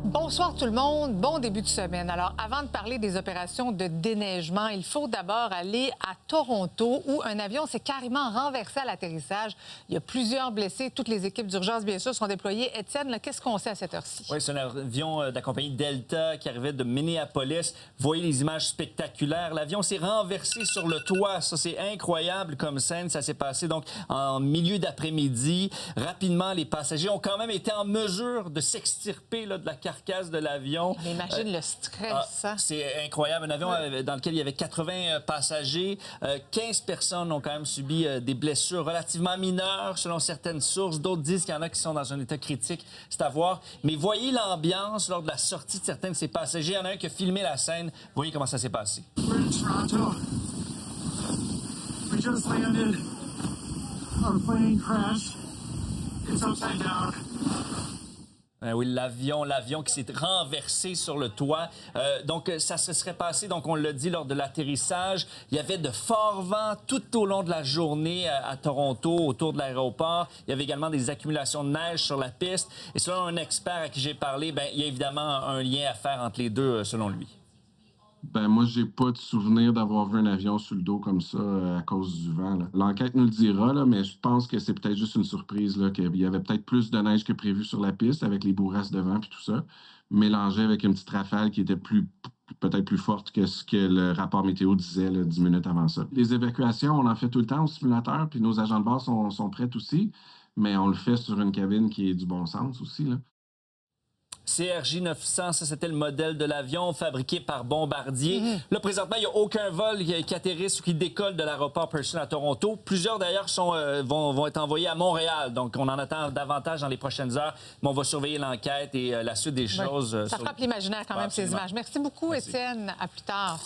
Bonsoir tout le monde, bon début de semaine. Alors, avant de parler des opérations de déneigement, il faut d'abord aller à Toronto où un avion s'est carrément renversé à l'atterrissage. Il y a plusieurs blessés. Toutes les équipes d'urgence, bien sûr, sont déployées. Étienne, qu'est-ce qu'on sait à cette heure-ci? Oui, c'est un avion de la compagnie Delta qui arrivait de Minneapolis. Vous voyez les images spectaculaires. L'avion s'est renversé sur le toit. Ça, c'est incroyable comme scène. Ça s'est passé donc en milieu d'après-midi. Rapidement, les passagers ont quand même été en mesure de s'extirper de la carcasse de l'avion. Mais imagine le stress. C'est incroyable. Un avion dans lequel il y avait 80 passagers. 15 personnes ont quand même subi des blessures relativement mineures, selon certaines sources. D'autres disent qu'il y en a qui sont dans un état critique. C'est à voir. Mais voyez l'ambiance lors de la sortie de certains de ces passagers. Il y en a un qui a filmé la scène. Voyez comment ça s'est passé. We're in Toronto. We just landed. Our plane crashed. It's upside down. Oui, l'avion qui s'est renversé sur le toit. Donc, ça se serait passé, donc on l'a dit, lors de l'atterrissage. Il y avait de forts vents tout au long de la journée à Toronto, autour de l'aéroport. Il y avait également des accumulations de neige sur la piste. Et selon un expert à qui j'ai parlé, il y a évidemment un lien à faire entre les deux, selon lui. Moi, j'ai pas de souvenir d'avoir vu un avion sur le dos comme ça à cause du vent, là. L'enquête nous le dira, là, mais je pense que c'est peut-être juste une surprise, là, qu'il y avait peut-être plus de neige que prévu sur la piste avec les bourrasques de vent et tout ça, mélangé avec une petite rafale qui était peut-être plus forte que ce que le rapport météo disait là, 10 minutes avant ça. Les évacuations, on en fait tout le temps au simulateur, puis nos agents de bord sont prêts aussi, mais on le fait sur une cabine qui est du bon sens aussi, là. CRJ 900, ça, c'était le modèle de l'avion fabriqué par Bombardier. Là, présentement, il n'y a aucun vol qui atterrisse ou qui décolle de l'aéroport Pearson à Toronto. Plusieurs, d'ailleurs, vont être envoyés à Montréal. Donc, on en attend davantage dans les prochaines heures. Mais on va surveiller l'enquête et la suite des choses. Ça frappe l'imaginaire quand même, ces images. Merci beaucoup, Étienne. À plus tard.